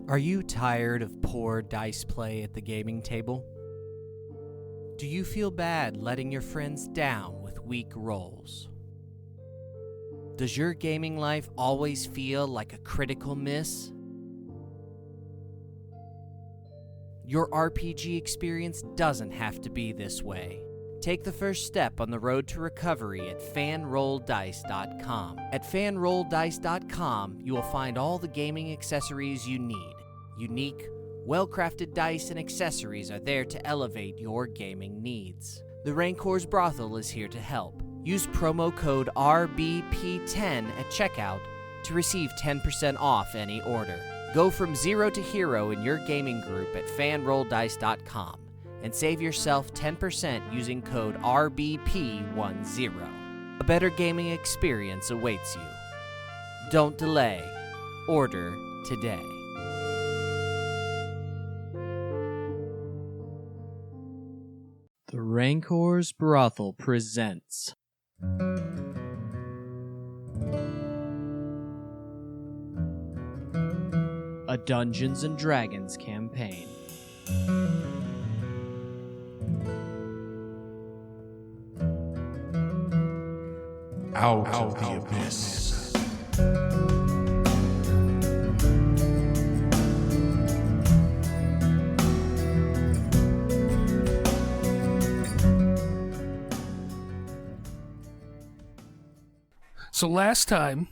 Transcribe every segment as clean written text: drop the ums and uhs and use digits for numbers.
Are you tired of poor dice play at the gaming table? Do you feel bad letting your friends down with weak rolls? Does your gaming life always feel like a critical miss? Your RPG experience doesn't have to be this way. Take the first step on the road to recovery at fanrolldice.com. At fanrolldice.com, you will find all the gaming accessories you need. Unique, well-crafted dice and accessories are there to elevate your gaming needs. The Rancor's Brothel is here to help. Use promo code RBP10 at checkout to receive 10% off any order. Go from zero to hero in your gaming group at fanrolldice.com and save yourself 10% using code RBP10. A better gaming experience awaits you. Don't delay. Order today. The Rancor's Brothel presents a Dungeons & Dragons campaign. Out of the Abyss. So last time,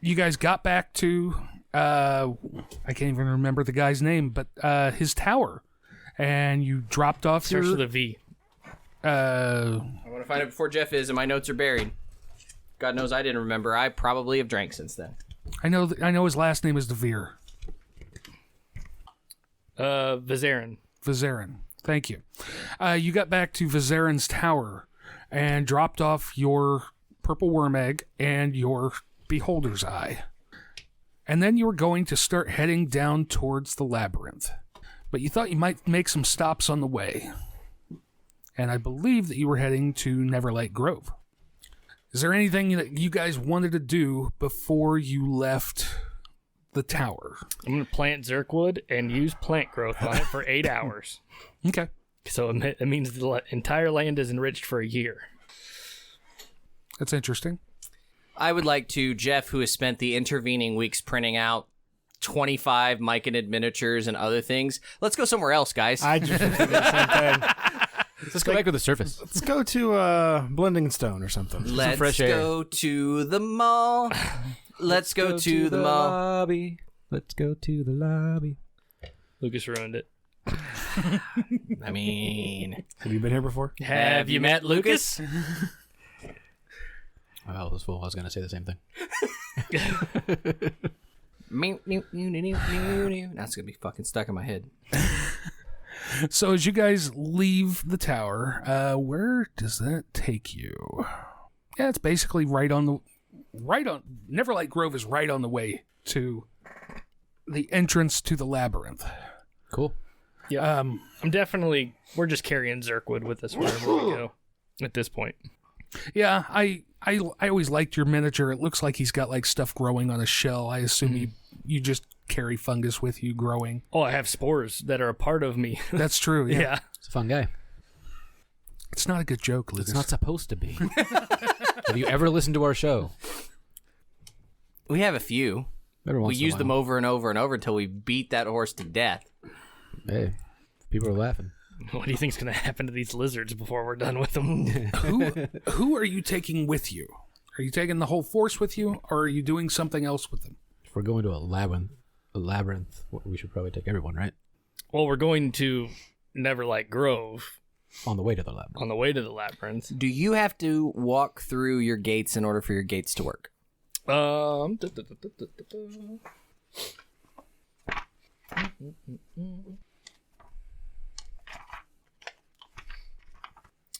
you guys got back to, I can't even remember the guy's name, but his tower. And you dropped off Starts with a V. I want to find it before Jeff is, and my notes are buried. God knows I didn't remember. I probably have drank since then. I know his last name is DeVere. Vizarin. Vizarin. Thank you. You got back to Vizarin's tower and dropped off your purple worm egg and your beholder's eye. And then you were going to start heading down towards the labyrinth. But you thought you might make some stops on the way. And I believe that you were heading to Neverlight Grove. Is there anything that you guys wanted to do before you left the tower? I'm going to plant Zerkwood and use plant growth on it for 8 hours. Okay. So it means the entire land is enriched for a year. That's interesting. I would like to, Jeff, who has spent the intervening weeks printing out 25 Myconid miniatures and other things. Let's go somewhere else, guys. I just thinking the same thing. Let's go back to the surface. Let's go to Blingdenstone or something. Let's fresh air. go to the mall. Let's go to the mall. Lobby. Let's go to the lobby. Lucas ruined it. I mean, Have you been here before? have you met Lucas? Oh, I was full. I was going to say the same thing. That's going to be fucking stuck in my head. So as you guys leave the tower, where does that take you? Yeah, it's basically Neverlight Grove is right on the way to the entrance to the labyrinth. Cool. Yeah. We're just carrying Zerkwood with us wherever we go at this point. Yeah, I always liked your miniature. It looks like he's got like stuff growing on his shell. I assume you just carry fungus with you growing. Oh, I have spores that are a part of me. That's true. Yeah. Yeah. It's a fun guy. It's not a good joke, Lucas. It's not supposed to be. Have you ever listened to our show? We have a few. We use them over and over and over until we beat that horse to death. Hey, people are laughing. What do you think's going to happen to these lizards before we're done with them? Who are you taking with you? Are you taking the whole force with you, or are you doing something else with them? If we're going to a labyrinth, we should probably take everyone, right? Well, we're going to Neverlight Grove. On the way to the labyrinth. On the way to the labyrinth. Do you have to walk through your gates in order for your gates to work?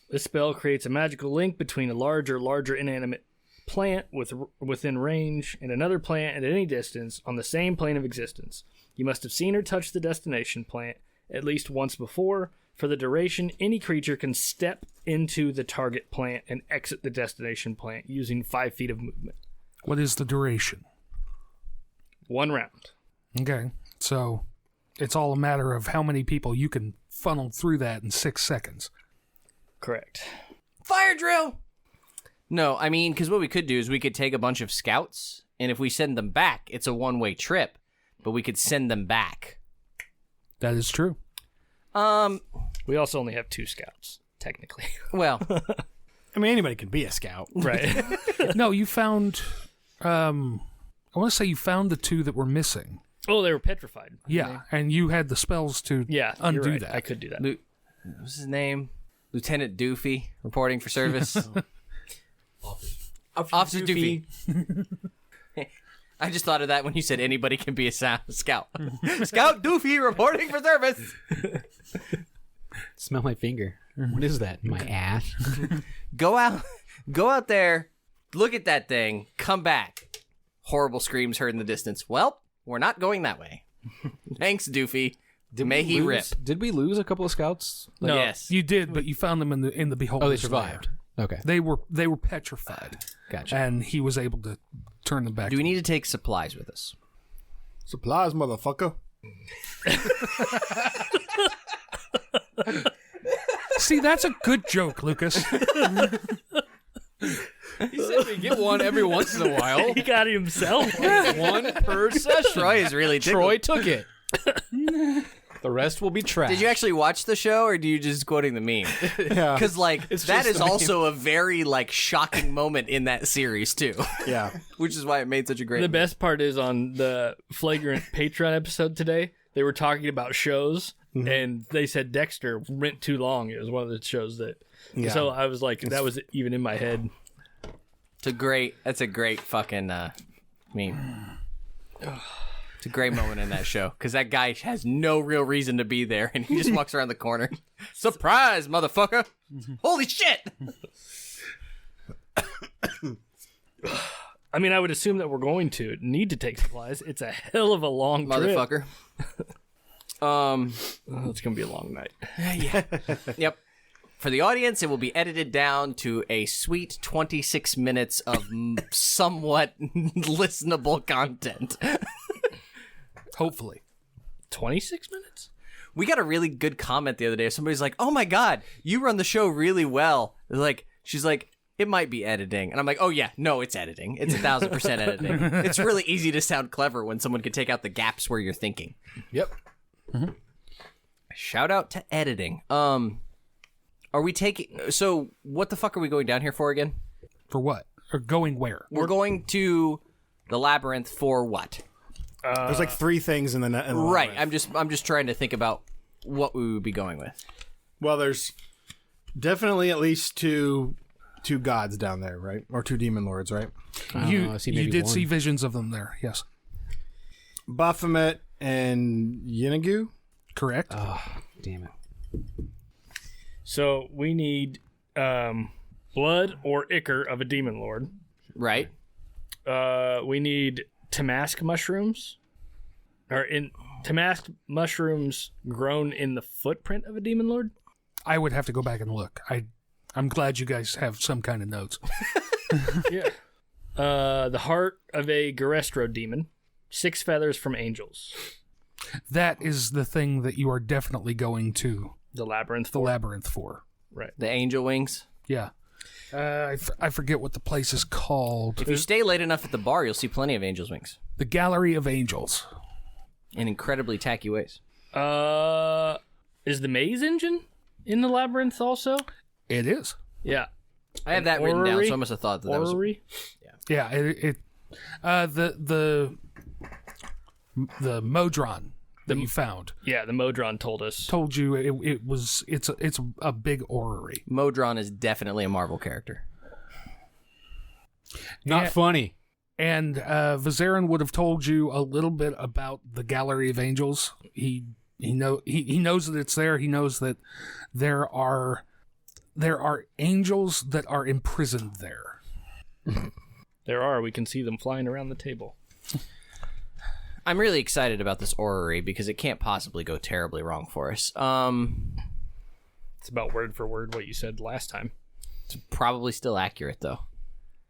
This spell creates a magical link between a larger inanimate plant within range and another plant at any distance on the same plane of existence. You must have seen or touched the destination plant at least once before. For the duration, any creature can step into the target plant and exit the destination plant using 5 feet of movement. What is the duration? 1 round. Okay, so It's all a matter of how many people you can funnel through that in 6 seconds. Correct. Fire drill! No, I mean, because what we could do is we could take a bunch of scouts, and if we send them back, it's a one-way trip, but we could send them back. That is true. We also only have 2 scouts, technically. Well, I mean, anybody can be a scout. Right. No, you found. I want to say you found the 2 that were missing. Oh, they were petrified. Yeah, and you had the spells to Yeah, undo you're right. that. I could do that. what's his name? Lieutenant Doofy, reporting for service. Officer Doofy. I just thought of that when you said anybody can be a scout. Scout Doofy, reporting for service. Smell my finger. What is that? My ass? Go out there, look at that thing, come back. Horrible screams heard in the distance. Well, we're not going that way. Thanks, Doofy. May he rip. Did we lose a couple of scouts? No. Yes. You did, but you found them in the beholder's Oh, they survived. Okay. They were petrified, Gotcha. and he was able to turn them back. Do we need to take supplies with us? Supplies, motherfucker. See, that's a good joke, Lucas. He said we get one every once in a while. He got it himself. One per session. Troy is really Troy took it. The rest will be trash. Did you actually watch the show, or do you just quoting the meme? Yeah. Because that just is the meme. also a very shocking moment in that series too, Yeah. which is why it made such a great. The best part is on the Flagrant Patreon episode today, they were talking about shows, and they said Dexter went too long. It was one of the shows that... Yeah. So I was like, that was even in my head. That's a great fucking meme. It's a great moment in that show because that guy has no real reason to be there, and he just walks around the corner. Surprise, motherfucker! Holy shit! I mean, I would assume that we're going to need to take supplies. It's a hell of a long trip. Motherfucker. Oh, it's going to be a long night. Yep. For the audience, it will be edited down to a sweet 26 minutes of somewhat listenable content. Hopefully. 26 minutes? We got a really good comment the other day. Somebody's like, "Oh my god, you run the show really well." She's like, "It might be editing," and I'm like, "Oh yeah, no, it's editing. It's 1,000% editing. It's really easy to sound clever when someone can take out the gaps where you're thinking." Yep. Shout out to editing. Are we taking? So what the fuck are we going down here for again? For what? Or going where? We're going to the Labyrinth for what? There's 3 things in the net. Right. I'm just trying to think about what we would be going with. Well, there's definitely at least two gods down there, right? Or 2 demon lords, right? You see maybe did one. see visions of them there, yes. Baphomet and Yinagu? Correct? Oh, damn it. So we need blood or ichor of a demon lord. Right. We need Tamask mushrooms. Tamask mushrooms grown in the footprint of a demon lord? I would have to go back and look. I'm glad you guys have some kind of notes. Yeah. The heart of a Garestro demon. 6 feathers from angels. That is the thing that you are definitely going to The labyrinth. the labyrinth for. Right. The angel wings. Yeah. I forget what the place is called. If you stay late enough at the bar, you'll see plenty of angels wings The Gallery of Angels. in incredibly tacky ways. Is the maze engine in the labyrinth also? It is. Yeah. I have that written down, orrery? so I must have thought that was. Orrery? Yeah. The Modron that you found Yeah, the Modron told us. told you it's a big orrery. Modron is definitely a Marvel character. Not funny. And Vizarin would have told you a little bit about the Gallery of Angels. He knows that it's there. He knows that there are angels that are imprisoned there. There are. We can see them flying around the table. I'm really excited about this orrery because it can't possibly go terribly wrong for us. It's about word for word what you said last time. It's probably still accurate though.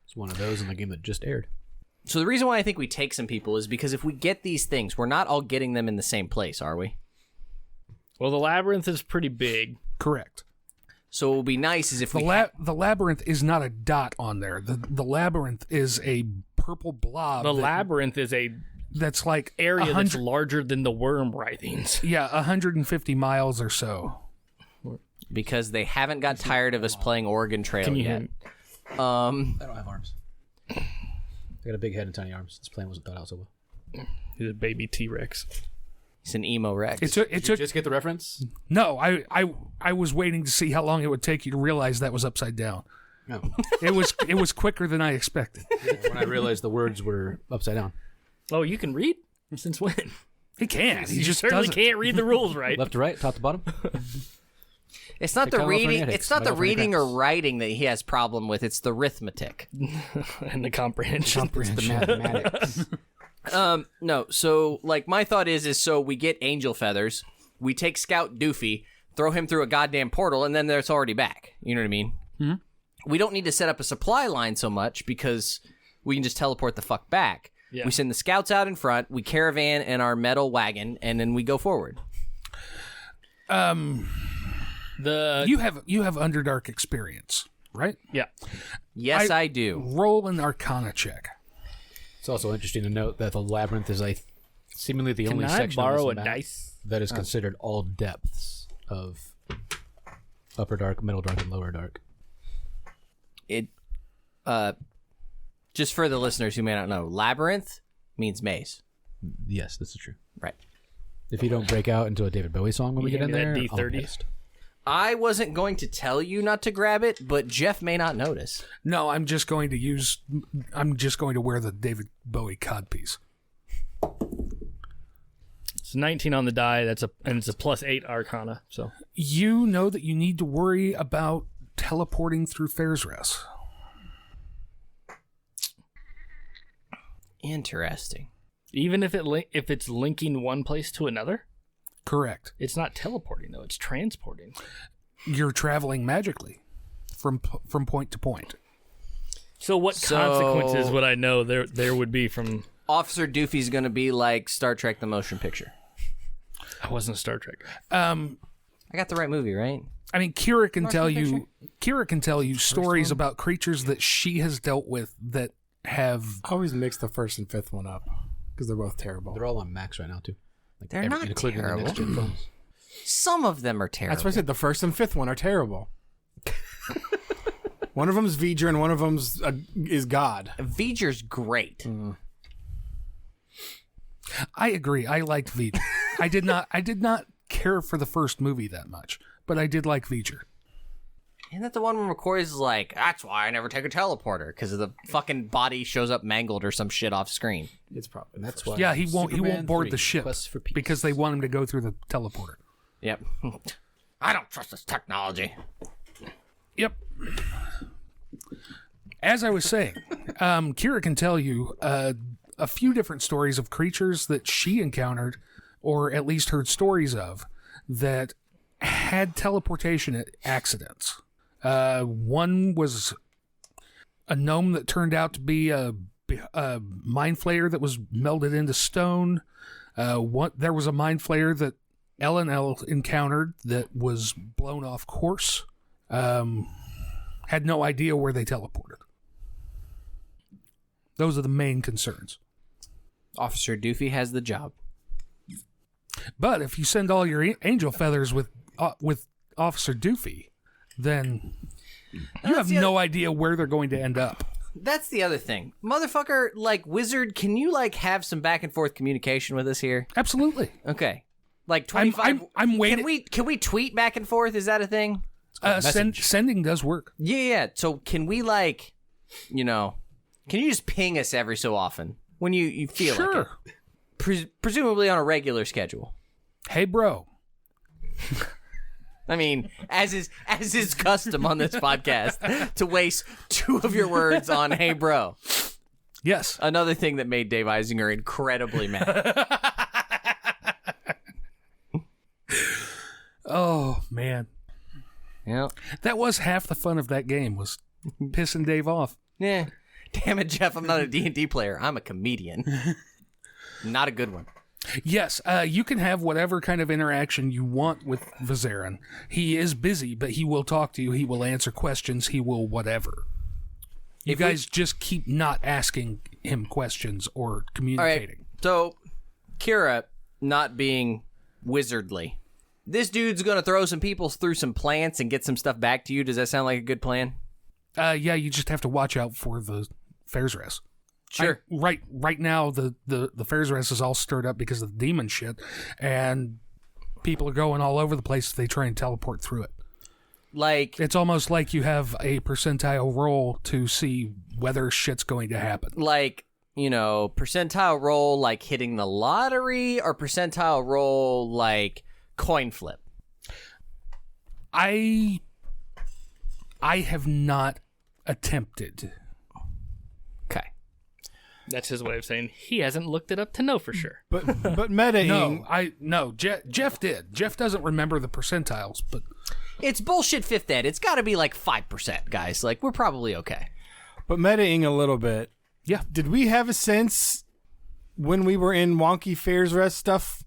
It's one of those in the game that just aired. So the reason why I think we take some people is because if we get these things, we're not all getting them in the same place, are we? Well, the labyrinth is pretty big. Correct. So what would be nice is if The labyrinth is not a dot on there. The labyrinth is a purple blob. The labyrinth is a that's like area that's 100 larger than the worm writhings. Yeah, 150 miles or so. because they haven't got tired of us playing Oregon Trail Can you yet. hear me? I don't have arms. I got a big head and tiny arms. This plan wasn't thought out so well. He's a baby T-Rex. He's an emo Rex. It took Just get the reference? no. I was waiting to see how long it would take you to realize that was upside down. No. It was quicker than I expected. When I realized the words were upside down. Oh, you can read? Since when? He can. He You just certainly doesn't. can't read the rules right. Left to right, top to bottom. It's not Like the California reading. Edits, It's not the California reading or Cramps. writing that he has problem with. It's the arithmetic. And the comprehension. It's the mathematics. No. So like my thought is so we get angel feathers, we take Scout Doofy, throw him through a goddamn portal, and then it's already back. You know what I mean? Mm-hmm. We don't need to set up a supply line so much because we can just teleport the fuck back. Yeah. We send the scouts out in front, we caravan in our metal wagon, and then we go forward. You have Underdark experience, right? Yeah. Yes, I do. Roll an Arcana check. It's also interesting to note that the labyrinth is seemingly the Can only I section borrow on a this map dice? that is considered all depths of upper dark, middle dark, and lower dark. It, just for the listeners who may not know, labyrinth means maze. Yes, this is true. Right. If you don't break out into a David Bowie song when we You get in hand me there, that I'm D30? pissed. I wasn't going to tell you not to grab it, but Jeff may not notice. No, I'm just going to wear the David Bowie codpiece. It's 19 on the die. And it's a +8 Arcana. So You know that you need to worry about teleporting through Fairsrest. Interesting. even if it's linking one place to another, Correct. it's not teleporting though. It's transporting. You're traveling magically from point to point. So what consequences would I know there would be from? Officer Doofy's going to be like Star Trek: The Motion Picture. I wasn't a Star Trek. I got the right movie, right? I mean, Kira can tell you stories about creatures that she has dealt with that have. I always mix the first and fifth one up because they're both terrible. They're all on Max right now too. Like They're not including terrible. the next gen phones. Some of them are terrible. That's why I said the first and fifth one are terrible. One of them's V'ger and one of them's is God. V'ger's great. I agree. I liked V'ger. I did not care for the first movie that much, but I did like V'ger. Isn't that the one where McCoy's like, that's why I never take a teleporter, because the fucking body shows up mangled or some shit off screen. It's probably And that's why. Yeah, he won't Superman board 3, the ship Quest for Peace. because they want him to go through the teleporter. Yep. I don't trust this technology. Yep. As I was saying, Kira can tell you a few different stories of creatures that she encountered, or at least heard stories of, that had teleportation accidents. One was a gnome that turned out to be a mind flayer that was melded into stone. There was a mind flayer that L&L encountered that was blown off course. Had no idea where they teleported. Those are the main concerns. Officer Doofy has the job. But if you send all your angel feathers with Officer Doofy, then you have no idea where they're going to end up. That's the other thing. Motherfucker, like, Wizard, can you, like, have some back and forth communication with us here? Absolutely. Okay. Like, 25... I'm waiting. Can we tweet back and forth? Is that a thing? Sending does work. Yeah. So can we, like, can you just ping us every so often when you feel like it? Presumably on a regular schedule. Hey, bro. I mean, as is custom on this podcast, to waste 2 of your words on "Hey, bro." Yes. Another thing that made Dave Eisinger incredibly mad. Oh man, Yeah. that was half the fun of that game, was pissing Dave off. Yeah. Damn it, Jeff, I'm not a D&D player. I'm a comedian. Not a good one. Yes, you can have whatever kind of interaction you want with Vizarin. He is busy, but he will talk to you. He will answer questions. He will whatever. You guys just keep not asking him questions or communicating. All right, so Kira, not being wizardly, this dude's going to throw some people through some plants and get some stuff back to you. Does that sound like a good plan? Yeah, you just have to watch out for the Fair's Rest. Sure. Right now, the Fair's Rest is all stirred up because of the demon shit, and people are going all over the place if they try and teleport through it. Like, It's almost like you have a percentile roll to see whether shit's going to happen. like, percentile roll like hitting the lottery, or percentile roll like coin flip? I have not attempted. Okay. That's his way of saying he hasn't looked it up to know for sure. But metaing. No. Jeff did. Jeff doesn't remember the percentiles, but It's bullshit 5th ed. It's got to be like 5%, guys. Like, we're probably okay. But metaing a little bit. yeah. Did we have a sense when we were in wonky Fair's Rest stuff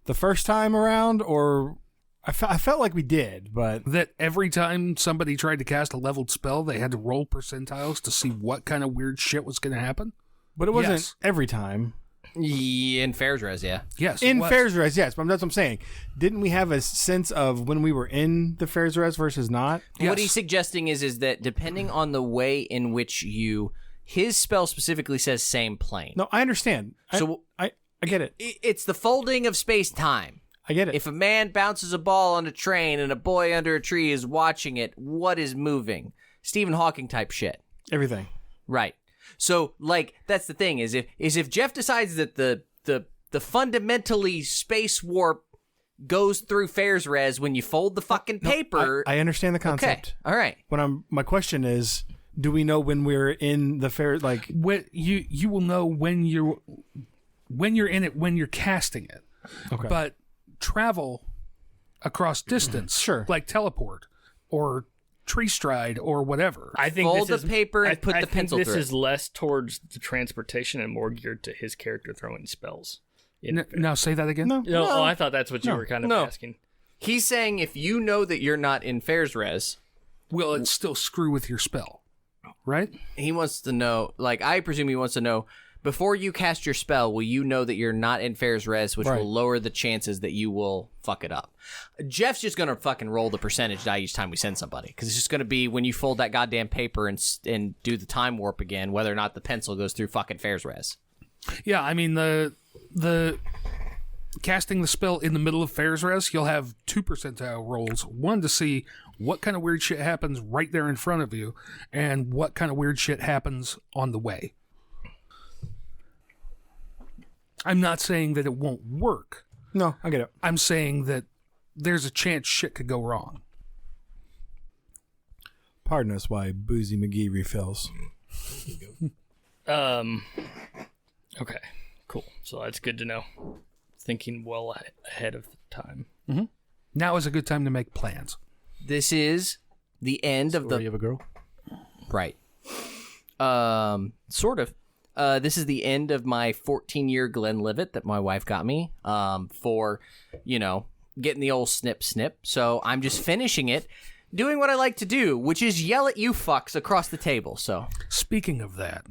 the first time around, or I felt like we did, but That every time somebody tried to cast a leveled spell, they had to roll percentiles to see what kind of weird shit was going to happen? it wasn't Yes. every time. Yeah, in Fair's Res, yeah. Yes. it In was. Fair's Rest, yes, but that's what I'm saying. Didn't we have a sense of when we were in the Fair's Rest versus not? Yes. What he's suggesting is that depending on the way in which his spell specifically says same plane. No, I understand. So- I get it. It's the folding of space-time. I get it. If a man bounces a ball on a train and a boy under a tree is watching it, what is moving? Stephen Hawking type shit. Everything. Right. So, like, that's the thing, is if Jeff decides that the fundamentally space warp goes through Fair's Res when you fold the fucking paper. I understand the okay. concept. All right. My question is, do we know when we're in the fair? Like, When you will know when you're in it, when you're casting it. okay, But travel across distance, Sure. like teleport or tree stride or whatever. I think Fold this the is, paper and I- put I the think pencil This through is less towards the transportation and more geared to his character throwing spells. Now say that again. no, No, oh, I thought that's what you were kind of No. asking. He's saying if you know that you're not in Fair's Res, Will it still screw with your spell? Right? he wants to know, like, I presume he wants to know, before you cast your spell, will you know that you're not in Fair's Res, which Right. will lower the chances that you will fuck it up? Jeff's just going to fucking roll the percentage die each time we send somebody, because it's just going to be when you fold that goddamn paper and do the time warp again, whether or not the pencil goes through fucking Fair's Res. Yeah, I mean the casting the spell in the middle of Fair's Res, you'll have 2 percentile rolls. One to see what kind of weird shit happens right there in front of you, and what kind of weird shit happens on the way. I'm not saying that it won't work. no, I get it. I'm saying that there's a chance shit could go wrong. Pardon us why Boozy McGee refills. Okay, cool. So that's good to know. Thinking well ahead of time. Now is a good time to make plans. This is the end of Story the... of a girl. Right. Sort of. This is the end of my 14-year Glenlivet that my wife got me for, getting the old snip. So I'm just finishing it, doing what I like to do, which is yell at you fucks across the table. So Speaking of that,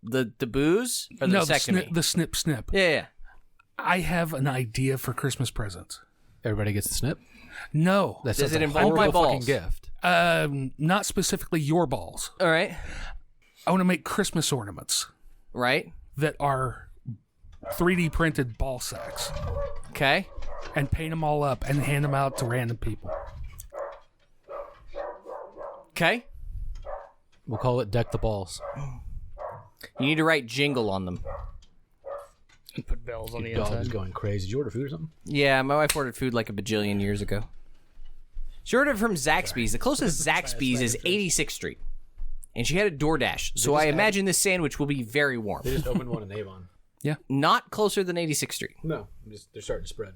the booze or the no, vasectomy? the snip. Yeah. I have an idea for Christmas presents. Everybody gets the snip. No, That Does sounds it like a involve my horrible fucking balls? gift. not specifically your balls. All right. I want to make Christmas ornaments Right. that are 3D printed ball sacks Okay. and paint them all up and hand them out to random people. Okay. We'll call it Deck the Balls. You need to write jingle on them. And put bells on the Dog is inside. going crazy. Did you order food or something? Yeah, my wife ordered food like a bajillion years ago. She ordered from Zaxby's. The closest Zaxby's is 86th Street. And she had a DoorDash, so I imagine this sandwich will be very warm. They just opened one in Avon. Not closer than 86th Street. No, they're starting to spread.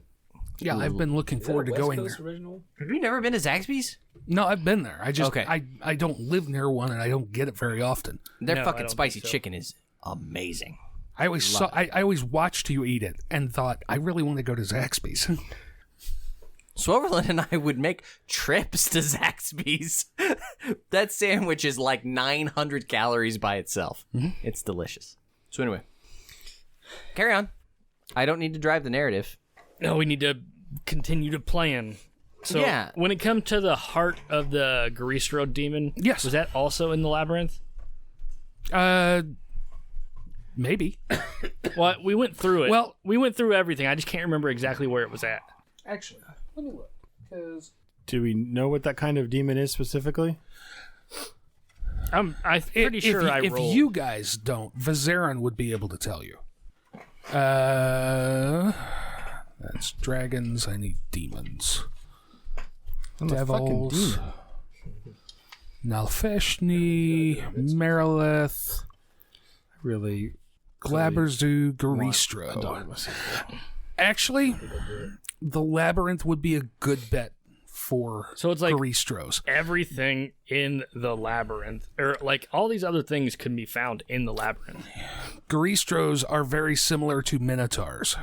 Yeah, I've been looking forward to going there. Original? Have you never been to Zaxby's? No, I've been there. I just Okay. I don't live near one, and I don't get it very often. Their No, I fucking don't spicy think so. chicken is amazing. I always watched you eat it and thought I really want to go to Zaxby's. Swoverland and I would make trips to Zaxby's. That sandwich is like 900 calories by itself. It's delicious. So anyway, carry on. I don't need to drive the narrative. No, we need to continue to plan. So Yeah. when it comes to the heart of the Garistro demon, Yes. was that also in the labyrinth? Maybe. Well, we went through it. Well- we went through everything. I just can't remember exactly where it was at. Actually, let me look. Because Do we know what that kind of demon is specifically? I'm pretty sure I if rolled. you guys don't, Vizarin would be able to tell you. That's dragons. I need demons. I'm a fucking Devils. demon. Nalfeshni, Marilith, Really. Glaberzu, Garistro. Actually, the Labyrinth would be a good bet for So it's like Garistros. everything in the labyrinth, or like all these other things can be found in the labyrinth. Garistros are very similar to Minotaurs,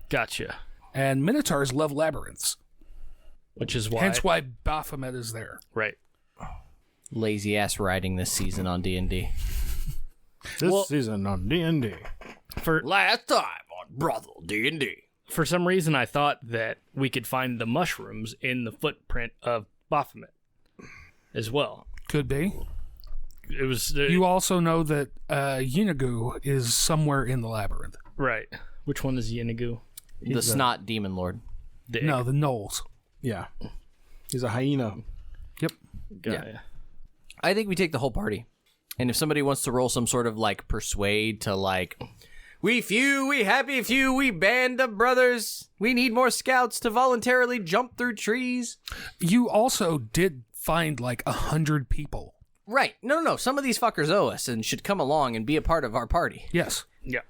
Gotcha. and Minotaurs love labyrinths. Which is why. Hence why Baphomet is there. Right. Lazy ass riding this season on D&D. This season on D&D. For Last time on Brothel DnD. for some reason, I thought that we could find the mushrooms in the footprint of Baphomet as well. Could be. It was You also know that Yinagu is somewhere in the labyrinth. right. Which one is Yinagu? The snot demon lord. The No, the Knolls. Yeah. He's a hyena. Yep. guy. I think we take the whole party. And if somebody wants to roll some sort of like persuade to like, we few, we happy few, we band of brothers. We need more scouts to voluntarily jump through trees. You also did find like 100 people. Right. No. Some of these fuckers owe us and should come along and be a part of our party. Yes. Yeah.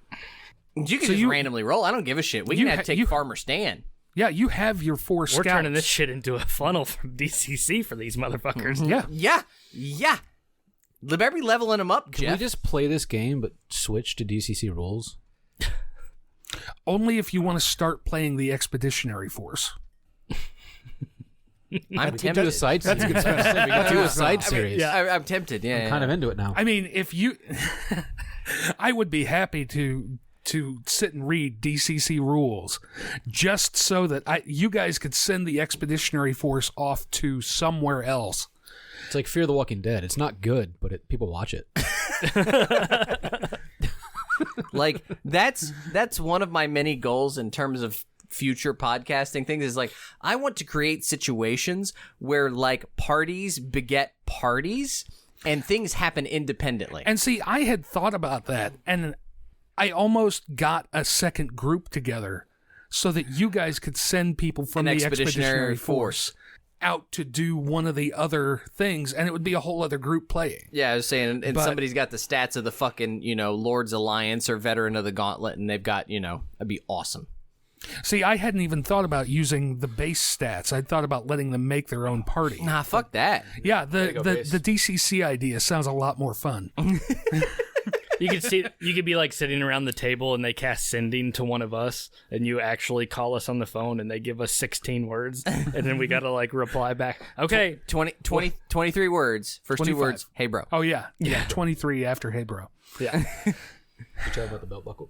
You can So just you- randomly roll. I don't give a shit. We you can ha- take you- Farmer Stan. Yeah, you have your 4 scouts. We're turning this shit into a funnel from DCC for these motherfuckers. Yeah. Yeah. Every leveling them up, Can Jeff. we just play this game but switch to DCC rules? Only if you want to start playing the Expeditionary Force. I'm We could tempted. do a side series. We could do a side series. I'm tempted. Yeah. I'm kind of into it now. I mean, if you... I would be happy to sit and read DCC rules just so that you guys could send the Expeditionary Force off to somewhere else. It's like Fear the Walking Dead. It's not good, but people watch it. Like that's one of my many goals in terms of future podcasting things is like I want to create situations where like parties beget parties and things happen independently. And see, I had thought about that, and I almost got a second group together so that you guys could send people from An the expeditionary Expeditionary Force out to do one of the other things, and it would be a whole other group playing. Yeah, I was saying, and But- somebody's got the stats of the fucking, Lord's Alliance or Veteran of the Gauntlet, and they've got, that'd be awesome. See, I hadn't even thought about using the base stats. I'd thought about letting them make their own party. Nah, fuck that. Yeah, the DCC idea sounds a lot more fun. You could be like sitting around the table and they cast sending to one of us, and you actually call us on the phone and they give us 16 words, and then we gotta like reply back. Okay, 23 words. First 25. 2 words. Hey, bro. Oh, yeah. 23 after Hey Bro. yeah. You talk about the belt buckle.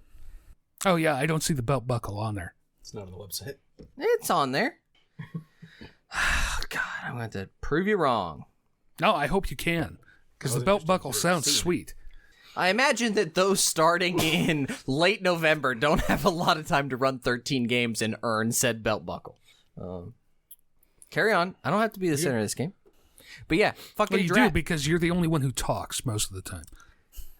Oh, yeah, I don't see the belt buckle on there. It's not on the website. It's on there. God, I'm going to prove you wrong. No, I hope you can, because the belt buckle sounds sweet. I imagine that those starting in late November don't have a lot of time to run 13 games and earn said belt buckle. Carry on. I don't have to be the center of this game. But yeah, fucking Well, you do, draft. because you're the only one who talks most of the time.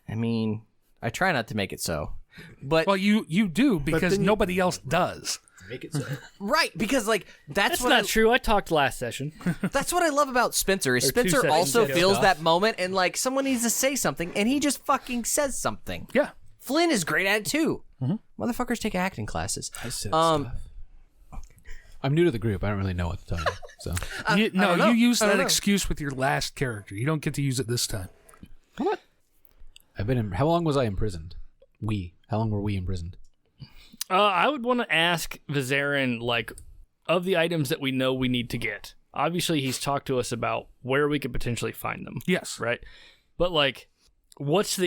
I mean, I try not to make it so. But Well, you do, because then nobody else does. Make it so. right, because like that's That's what not true. I talked last session. That's what I love about Spencer. Is Or 2 Spencer sessions also ago. feels that moment and like someone needs to say something and he just fucking says something. Yeah. Flynn is great at it too. Motherfuckers take acting classes. I said Um, stuff. I'm new to the group. I don't really know what to tell you. So you used that excuse with your last character. You don't get to use it this time. what? I've been in. How long was I imprisoned? How long were we imprisoned? I would want to ask Vizaren, like, of the items that we know we need to get. Obviously, he's talked to us about where we could potentially find them. Yes. Right? But, like, what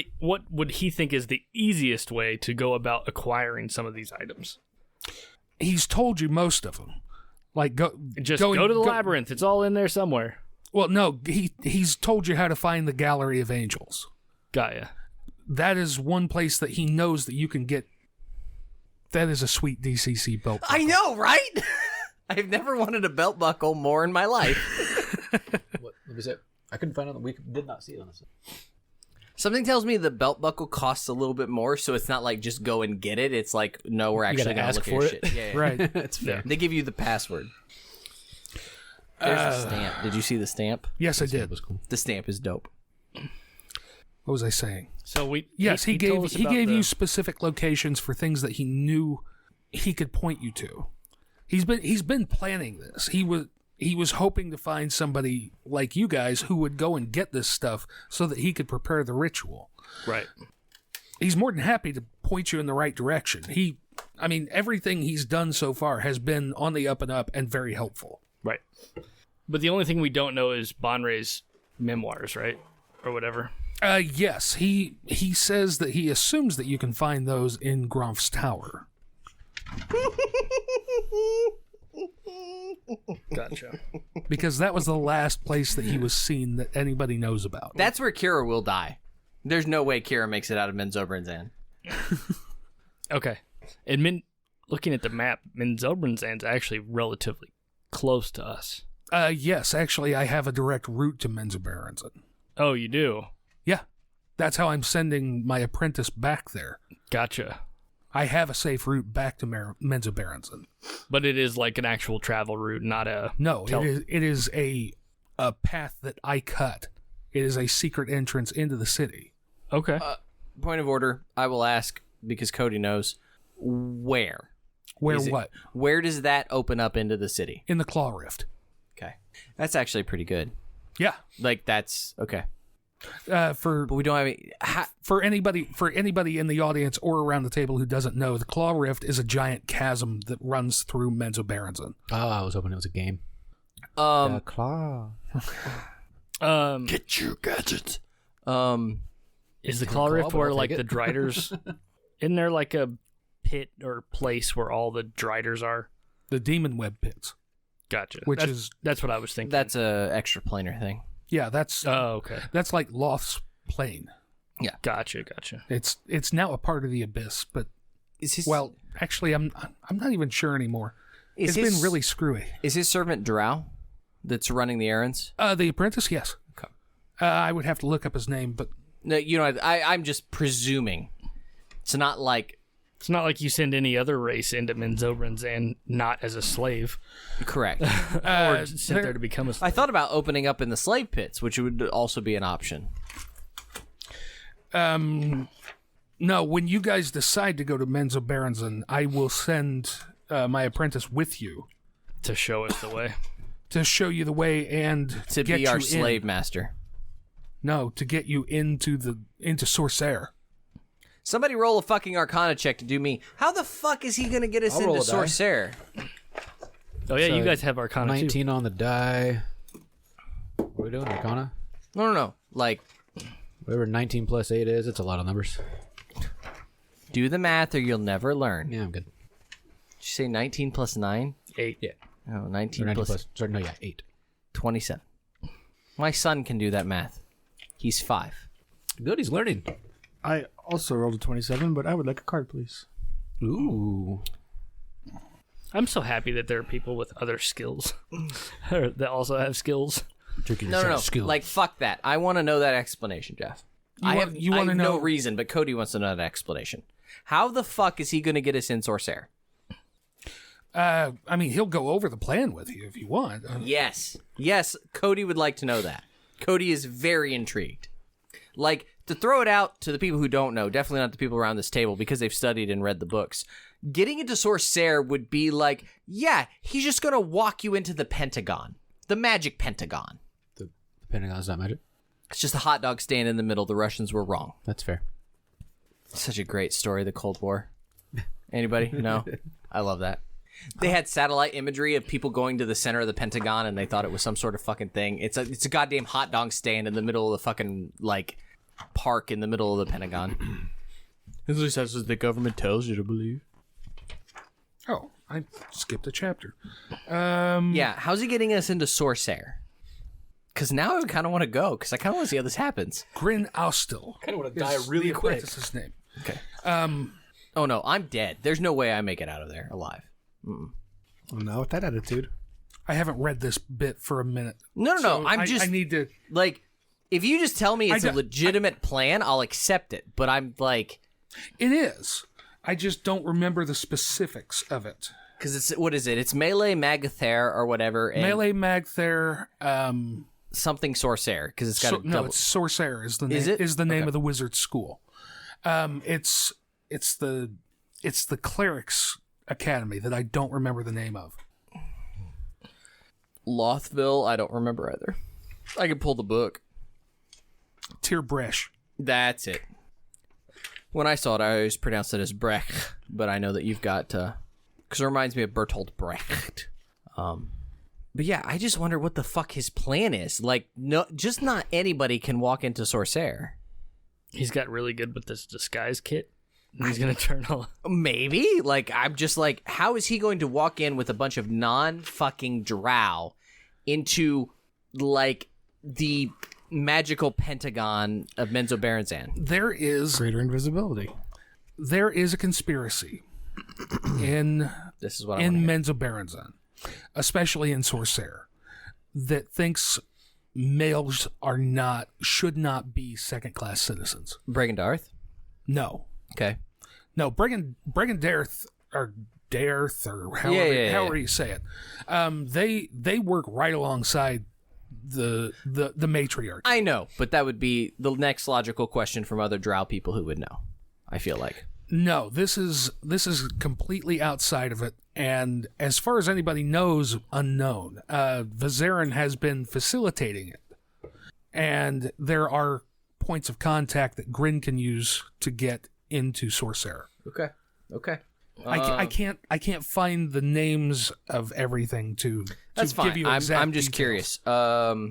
would he think is the easiest way to go about acquiring some of these items? He's told you most of them. Like, go to the Labyrinth. It's all in there somewhere. Well, no, he's told you how to find the Gallery of Angels. Got ya. That is one place that he knows that you can get. That is a sweet DCC belt buckle. I know, right? I've never wanted a belt buckle more in my life. What was it? I couldn't find it. We did not see it on this. Something tells me the belt buckle costs a little bit more, so it's not like just go and get it. It's like, no, we're actually gotta going to ask look for at your it. shit. Yeah. Right. That's fair. They give you the password. There's the stamp. Did you see the stamp? Yes, I That did. was cool. The stamp is dope. What was I saying? So He told gave us he about gave the- you specific locations for things that he knew he could point you to. He's been planning this. He was hoping to find somebody like you guys who would go and get this stuff so that he could prepare the ritual. Right. He's more than happy to point you in the right direction. Everything he's done so far has been on the up and up and very helpful. Right. But the only thing we don't know is Bonre's memoirs, right? Or whatever. Yes, he says that he assumes that you can find those in Gromph's tower. Gotcha. Because that was the last place that he was seen that anybody knows about. That's where Kira will die. There's no way Kira makes it out of Menzoberranzan. Okay. And looking at the map, Menzoberranzan's actually relatively close to us. Yes, actually, I have a direct route to Menzoberranzan. Oh, you do? Yeah, that's how I'm sending my apprentice back there. Gotcha. I have a safe route back to Menzoberranzan. But it is like an actual travel route, not a... No, it is a path that I cut. It is a secret entrance into the city. Okay. Point of order, I will ask, because Cody knows, where? Where Is it- what? Where does that open up into the city? In the Claw Rift. Okay. That's actually pretty good. Yeah. Like, that's... Okay. For But we don't have any... for anybody in the audience or around the table who doesn't know, the Claw Rift is a giant chasm that runs through Menzoberranzan. Oh, I was hoping it was a game. Claw. Get your gadgets. Is the Claw Rift but where, I'll like, take the it. Driders... Isn't there, like, a pit or place where all the Driders are? The Demon Web Pits. Gotcha. Which That's what I was thinking. That's a extra planar thing. Yeah, that's Oh, okay. that's like Loth's plane. Gotcha. It's now a part of the Abyss, but Is his, well, actually, I'm not even sure anymore. is It's his, been really screwy. Is his servant Drow that's running the errands? The apprentice, yes. Okay. I would have to look up his name, but No, you know, I'm just presuming. It's not like... It's not like you send any other race into Menzoberranzan not as a slave. Correct. Or sent there to become a slave. I thought about opening up in the slave pits, which would also be an option. no. When you guys decide to go to Menzoberranzan, I will send my apprentice with you To show us the way. to show you the way and To get be our you slave in. master. No, to get you into Sorcerer. Somebody roll a fucking Arcana check to do me. How the fuck is he going to get us I'll roll into a die. Sorcerer? Oh, yeah, So, you guys have Arcana, too. 19 on the die. What are we doing, Arcana? No. Like, Whatever 19 plus 8 is, it's a lot of numbers. do the math or you'll never learn. Yeah, I'm good. Did you say 19 plus 9? 8. Yeah. Oh, Or 19 19 plus plus. Sorry, no, yeah, 8. 27. My son can do that math. He's 5. Good, he's learning. I also rolled a 27, but I would like a card, please. Ooh. I'm so happy that there are people with other skills or that also have skills. No. Like, fuck that. I want to know that explanation, Jeff. I have wanna no know- reason, but Cody wants to know that explanation. How the fuck is he going to get us in Sorcerer? He'll go over the plan with you if you want. Yes, Cody would like to know that. Cody is very intrigued. Like, to throw it out to the people who don't know, definitely not the people around this table because they've studied and read the books. Getting into Sorcerer would be like, yeah, he's just going to walk you into the Pentagon, the magic Pentagon. The Pentagon's not magic. It's just a hot dog stand in the middle. The Russians were wrong. That's fair. Such a great story, the Cold War. Anybody? No? I love that. They had satellite imagery of people going to the center of the Pentagon, and they thought it was some sort of fucking thing. It's a goddamn hot dog stand in the middle of the fucking, like, park in the middle of the Pentagon. At least that's what the government tells you to believe. Oh, I skipped a chapter. Yeah, how's he getting us into Sorcerer? Because now I kind of want to go, because I kind of want to see how this happens. Grin Austil. Kind of want to die really quick. That's his name. Okay. Oh, no, I'm dead. There's no way I make it out of there alive. Well, not with that attitude. I haven't read this bit for a minute. No. So I need to... Like, if you just tell me it's a legitimate plan, I'll accept it. But I'm like... It is. I just don't remember the specifics of it. Because it's... What is it? It's Melee Magathair or whatever. And Melee Magthair... something Sorcerer, because it's got a double... No, it's Sorcerer is the name. Is it? Is the name of the wizard school. It's the clerics academy that I don't remember the name of. Lothville, I don't remember either. I can pull the book. Tir-Bresh. That's it. When I saw it, I always pronounced it as Brecht, but I know that you've got... Because it reminds me of Bertolt Brecht. But yeah, I just wonder what the fuck his plan is. Like, no, just not anybody can walk into Sorcerer. He's got really good with this disguise kit. He's going to turn all... Maybe. Like, I'm just like, how is he going to walk in with a bunch of non-fucking drow into, like, the magical Pentagon of Menzoberranzan? There is Greater invisibility. There is a conspiracy in This is what I in want to Menzoberranzan, especially in Sorcerer, that thinks males should not be second-class citizens. Brigandarth? No. Okay. No, Brigandarth or Darth or however you say it. They work right alongside the matriarch. I know, but that would be the next logical question from other drow people who would know, I feel like. No, this is completely outside of it, and as far as anybody knows, unknown. Vizaren has been facilitating it, and there are points of contact that Grin can use to get into Sorcerer. Okay. I can't find the names of everything to That's give fine. you exact I'm just details. curious.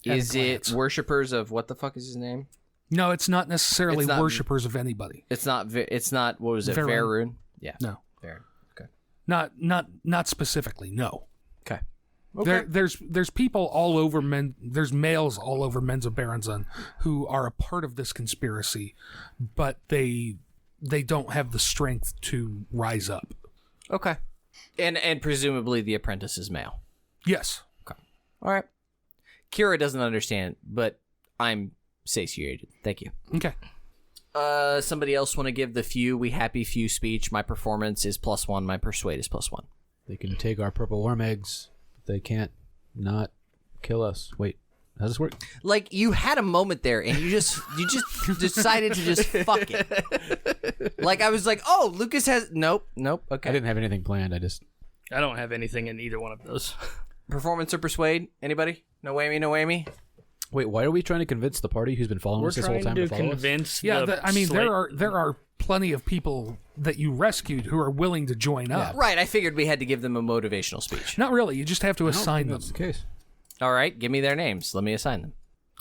Is it glance. worshippers of what the fuck is his name? No, it's not necessarily It's not- worshippers of anybody. It's not. What was it? Varun. Varun. Yeah. No, Varun. Okay. not specifically. No. Okay. There's people all over there's males all over Menzoberranzan who are a part of this conspiracy, but they don't have the strength to rise up. Okay. And presumably the apprentice is male. Yes. All right. Kira doesn't understand, but I'm satiated. Thank you. Okay. Somebody else want to give the happy few speech? My performance is +1. My persuade is +1. They can take our purple worm eggs. They can't not kill us. Wait, how does this work? Like, you had a moment there, and you just decided to just fuck it. Like, I was like, oh, Lucas has... Nope. Okay. I didn't have anything planned. I don't have anything in either one of those. Performance or persuade? Anybody? No whammy? Wait, why are we trying to convince the party who's been following We're us this whole trying time to to follow us? convince Yeah, the there are plenty of people that you rescued who are willing to join up. Right, I figured we had to give them a motivational speech. Not really. You just have to I don't assign think them. that's the case. All right, give me their names. Let me assign them.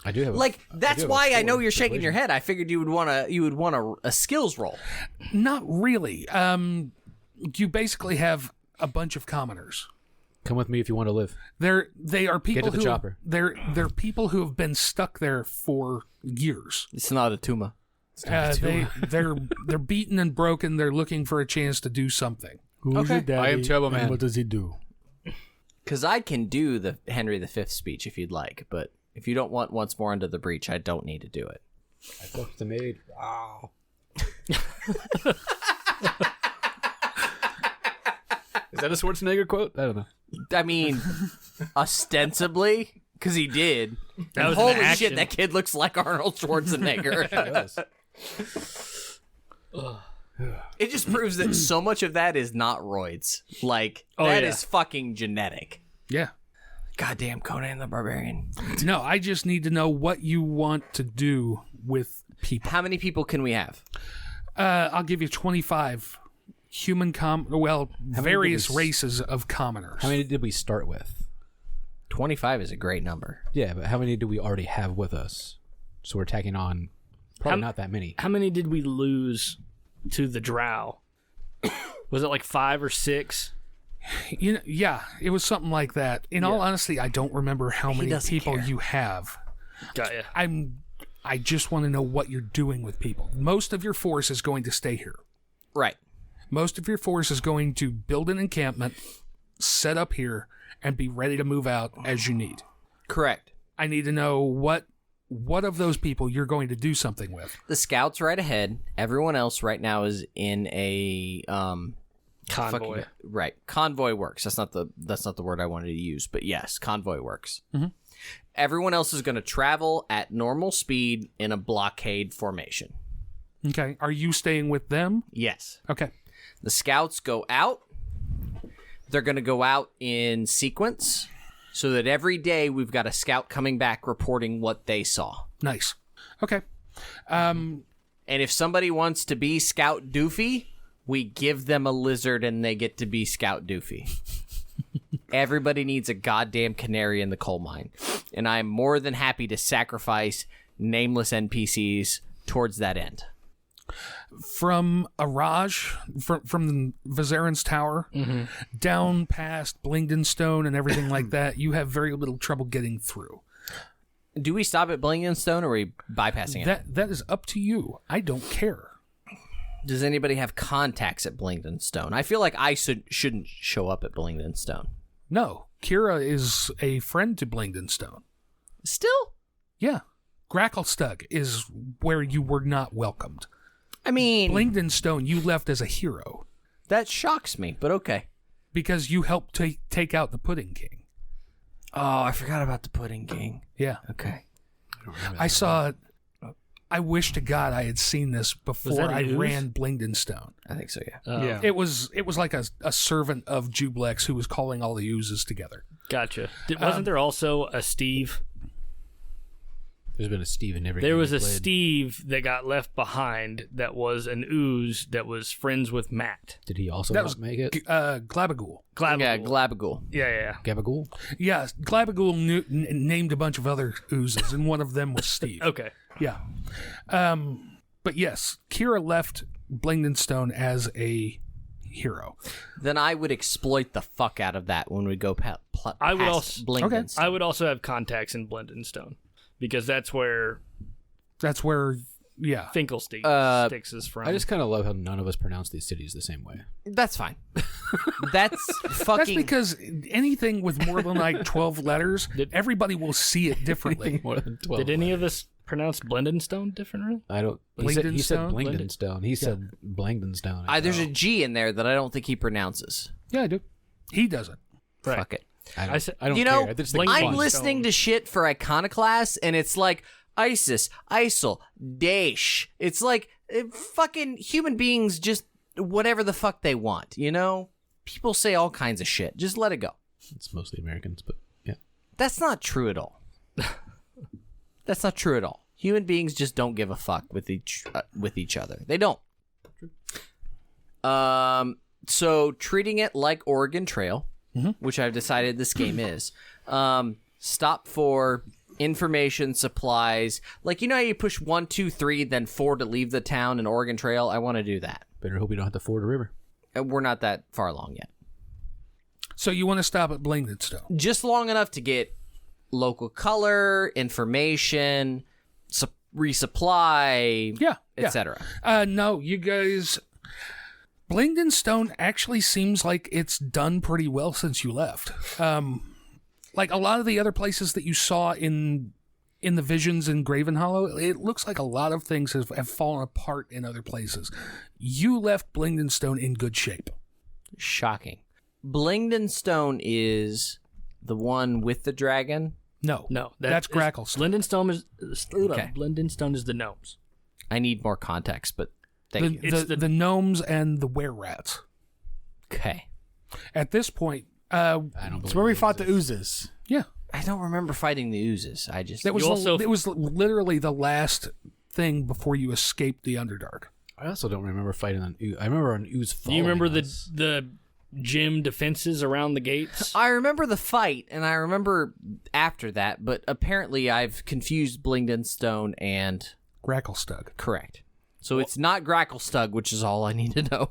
I do have. That's why I know you're shaking your head. I figured you would want a skills roll. Not really. You basically have a bunch of commoners. Come with me if you want to live. They are people Get to the who chopper. They're people who have been stuck there for years. It's not a Tuma. They're beaten and broken. They're looking for a chance to do something. Who's your daddy? I am Turbo and Man. what does he do? Because I can do the Henry V speech if you'd like, but if you don't want once more into the breach, I don't need to do it. I fucked the maid. Wow. Is that a Schwarzenegger quote? I don't know. I mean, ostensibly, Because he did. That And was an holy action. shit, that kid looks like Arnold Schwarzenegger. It just proves that so much of that is not roids. Like, that is fucking genetic. Yeah. Goddamn Conan the Barbarian. No, I just need to know what you want to do with people. How many people can we have? I'll give you 25 human various we races of commoners. How many did we start with? 25 is a great number. Yeah, but how many do we already have with us? So we're tacking on probably not that many. How many did we lose to the drow? Was it like 5 or 6? You know, yeah, it was something like that. In all honesty, I don't remember how many doesn't people care. you have. Got ya. I just want to know what you're doing with people. Most of your force is going to stay here. Right. Most of your force is going to build an encampment, set up here, and be ready to move out as you need. Correct. I need to know what of those people you're going to do something with. The scouts right ahead. Everyone else right now is in a Convoy. Right. Convoy works. That's not the word I wanted to use, but yes, convoy works. Mm-hmm. Everyone else is going to travel at normal speed in a blockade formation. Okay. Are you staying with them? Yes. Okay. The scouts go out. They're going to go out in sequence so that every day we've got a scout coming back reporting what they saw. Nice. Okay. And if somebody wants to be Scout Doofy, we give them a lizard and they get to be Scout Doofy. Everybody needs a goddamn canary in the coal mine. And I'm more than happy to sacrifice nameless NPCs towards that end. From Araj, from Vizaren's Tower, down past Blingdenstone and everything like that, you have very little trouble getting through. Do we stop at Blingdenstone or are we bypassing it? That is up to you. I don't care. Does anybody have contacts at Blingdenstone? I feel like I shouldn't show up at Blingdenstone. No, Kira is a friend to Blingdenstone. Still? Yeah. Gracklestug is where you were not welcomed. I mean, Blingdenstone, you left as a hero that shocks me, but okay. because you helped take out the Pudding King. Oh, I forgot about the Pudding King. Yeah. Okay. I saw. I wish to God I had seen this before that I ooze? ran Blingdenstone. I think so, yeah. Yeah. It was like a servant of Jublex who was calling all the oozes together. Gotcha. Wasn't there also a Steve? There's been a Steve in every There game was we a played. Steve that got left behind that was an ooze that was friends with Matt. Did he also That not was make it? Glabagool. Glabagool. Yeah, Glabagool. Yeah. Gabagool? Yeah, Glabagool named a bunch of other oozes, and one of them was Steve. Okay. Yeah. But yes, Kira left Blingdenstone as a hero. Then I would exploit the fuck out of that when we go past I would also- Blingdenstone. I would also have contacts in Blingdenstone because that's where That's where, yeah. Finkelstein sticks is from. I just kind of love how none of us pronounce these cities the same way. That's fine. That's fucking... That's because anything with more than like 12 letters, everybody will see it differently. More than 12. Did any of us pronounce Blingdenstone differently? I don't. He said Blingdenstone? Blingdenstone. He said Blingdenstone. There's a G in there that I don't think he pronounces. Yeah, I do. He doesn't. Right. Fuck it. I don't, I said- I don't You care. know, I just think Blingdenstone. it's I'm fun. listening to shit for Iconoclast, and it's like ISIS, ISIL, Daesh. It's like fucking human beings just whatever the fuck they want, you know? People say all kinds of shit. Just let it go. It's mostly Americans, but yeah. That's not true at all. That's not true at all. Human beings just don't give a fuck with each other. They don't. So treating it like Oregon Trail, which I've decided this game is. Stop for information, supplies. Like, you know how you push 1, 2, 3, then 4 to leave the town in Oregon Trail? I want to do that. Better hope we don't have to ford a river. We're not that far along yet. So you want to stop at Blingdenstone. Just long enough to get local color, information, resupply, Yeah. etc. No, you guys... Blingdenstone actually seems like it's done pretty well since you left. Like a lot of the other places that you saw in the visions in Graven Hollow, it looks like a lot of things have fallen apart in other places. You left Blingdenstone in good shape. Shocking. Blingdenstone is the one with the dragon No. No, that's Grackle. Blingdenstone is Okay. Blingdenstone is the gnomes. I need more context, but thank you. The gnomes and the were-rats. Okay. At this point, I don't believe It's where we it fought the exists. oozes. yeah, I don't remember fighting the oozes. I just that was You also- it was literally the last thing before you escaped the Underdark. I also don't remember fighting on ooze. I remember an ooze Do following you remember us. the gym defenses around the gates? I remember the fight, and I remember after that, but apparently I've confused Blingdenstone and Gracklestug. correct. So it's not Gracklestug, which is all I need to know.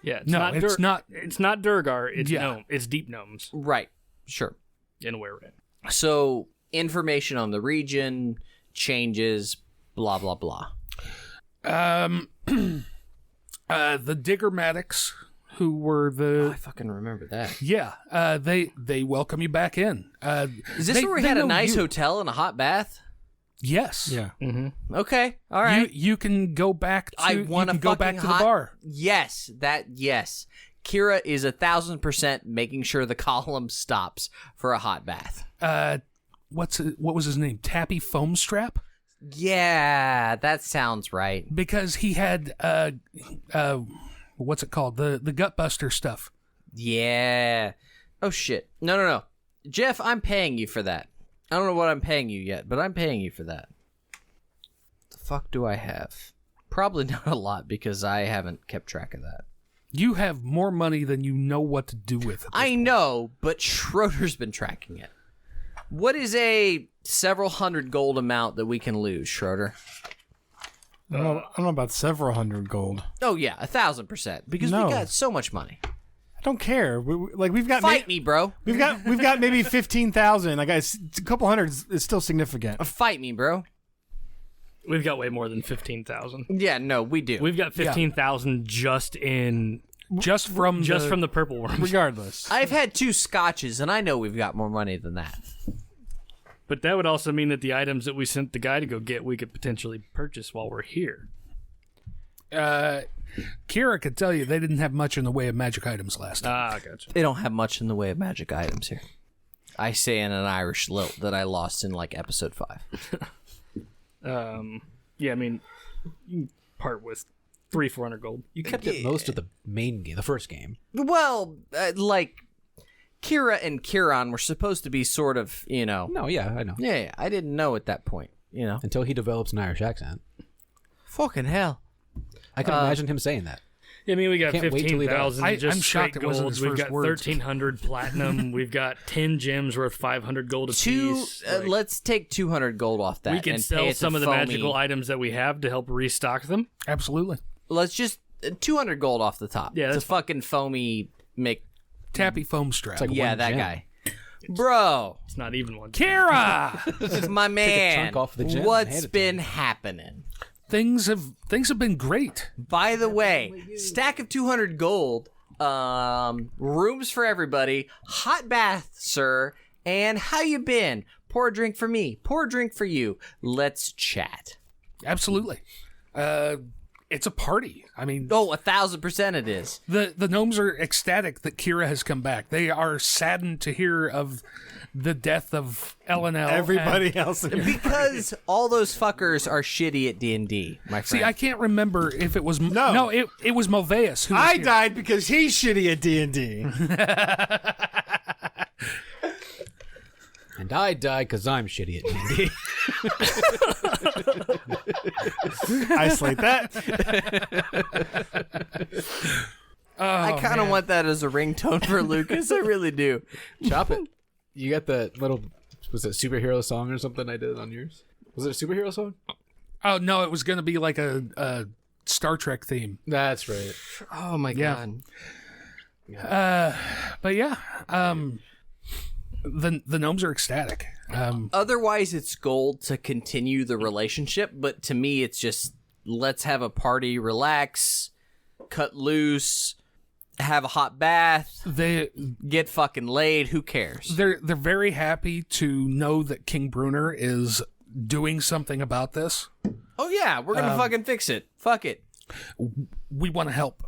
Yeah, it's No, not it's not. It's not Durgar. It's Yeah. gnome. It's deep gnomes Right. Sure. in were-rat. So information on the region changes, blah, blah, blah. The Diggermatics, who were I the fucking remember that. they welcome you back in. Is this where we had a know nice you. hotel and a hot bath? Yes. Yeah. Okay. All right. You can go back to I want you can go back to the bar. Yes, yes. Kira is 1,000% making sure the column stops for a hot bath. What was his name? Tappy Foam Strap? Yeah, that sounds right. Because he had what's it called? The Gutbuster stuff. Yeah. Oh shit. No. Jeff, I'm paying you for that. I don't know what I'm paying you yet, but I'm paying you for that. The fuck do I have? Probably not a lot because I haven't kept track of that. You have more money than you know what to do with it. I know, but Schroeder's been tracking it. What is a several hundred gold amount that we can lose, Schroeder? I don't know about several hundred gold. Oh yeah, 1,000%. Because No. we got so much money. I don't care. We've got Fight me, bro. We've got maybe 15,000. Like a couple hundred is still significant. Fight me, bro. We've got way more than 15,000. Yeah, no, we do. We've got 15,000 just from the purple worms. Regardless, I've had 2 scotches, and I know we've got more money than that. But that would also mean that the items that we sent the guy to go get, we could potentially purchase while we're here. Kira could tell you they didn't have much in the way of magic items last time. Ah, gotcha. They don't have much in the way of magic items here. I say in an Irish lilt that I lost in like episode 5. Yeah, I mean, you can part with 300-400 gold. You kept it most of the main game, the first game. Well, like Kira and Kiran were supposed to be sort of, No, yeah, I know. Yeah, I didn't know at that point, Until he develops an Irish accent. Fucking hell. I can imagine him saying that. I mean, we got Can't wait till he does. 15,000 just I'm shocked straight it wasn't gold. his We've first got words. 1,300 platinum. We've got 10 gems worth 500 gold apiece. Let's take 200 gold off that. We can and sell pay it to some of the Foamy. magical items that we have to help restock them. Absolutely. Let's just 200 gold off the top. Yeah, to that's fucking Foamy make. Tappy Foam Strap. like Yeah, one that gem. guy. Bro, It's not even one. Kira! my man. chunk off the gem and hand What's it to been him. happening? things have been great. By the way, stack of 200 gold, rooms for everybody, hot bath, sir, and how you been? Pour a drink for me, pour a drink for you. Let's chat. Absolutely. It's a party. I mean, Oh, 1,000% it is. the gnomes are ecstatic that Kira has come back. They are saddened to hear of the death of L&L. everybody else. In here. Because all those fuckers are shitty at D&D, my friend. See, I can't remember if it was no, it was Moveus who was I here. died because he's shitty at D&D. And I died because I'm shitty at D&D. Isolate that. I kind of want that as a ringtone for Lucas. I really do. Chop it. You got the little, was it superhero song or something I did on yours? Was it a superhero song? Oh no, it was going to be like a Star Trek theme. That's right. Oh my Yeah. god. But yeah, the gnomes are ecstatic. Otherwise, it's gold to continue the relationship, but to me, it's just let's have a party, relax, cut loose, have a hot bath, get fucking laid. Who cares? They're very happy to know that King Brunner is doing something about this. Oh yeah, we're gonna fucking fix it. Fuck it. We want to help.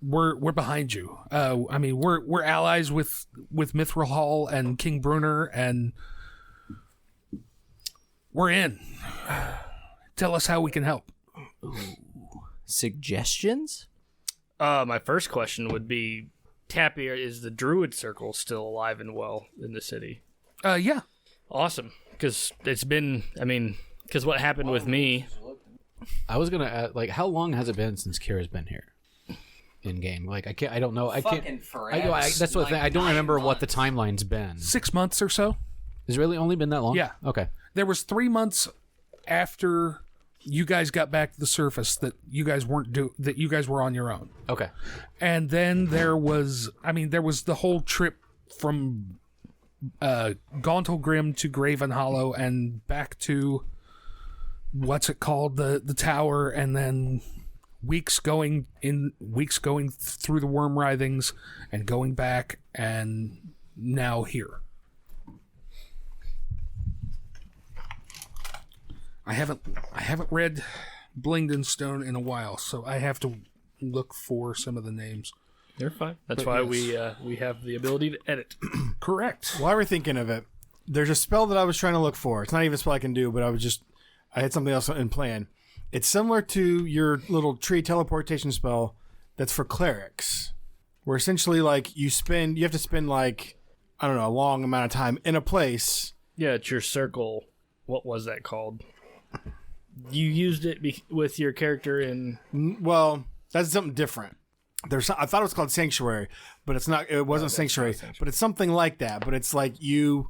we're behind you. I mean, we're allies with Mithril Hall and King Brunner, and we're in. Tell us how we can help. Suggestions? My first question would be, Tappy, is the Druid Circle still alive and well in the city? Yeah. Awesome. Because it's been, because what happened with me... I was gonna ask, like, how long has it been since Kira's been here in game? Like, I don't know. I can't. Forever. That's what I don't remember what the timeline's been. 6 months or so. Has it really only been that long? Yeah. Okay. There was 3 months after you guys got back to the surface that you guys that you guys were on your own. Okay. And then there was the whole trip from Gauntlgrim to Graven Hollow and back to what's it called, the tower, and then weeks going through the worm writhings and going back, and now here. I haven't read Blingdenstone in a while, so I have to look for some of the names. You're fine. That's why we have the ability to edit. Correct. While we're thinking of it, there's a spell that I was trying to look for. It's not even a spell I can do, but I had something else in plan. It's similar to your little tree teleportation spell that's for clerics, where essentially, like, you have to spend, like, I don't know, a long amount of time in a place. Yeah, it's your circle. What was that called? You used it with your character in... Well, that's something different. I thought it was called Sanctuary, but it's not. It wasn't Sanctuary, but it's something like that. But it's like you...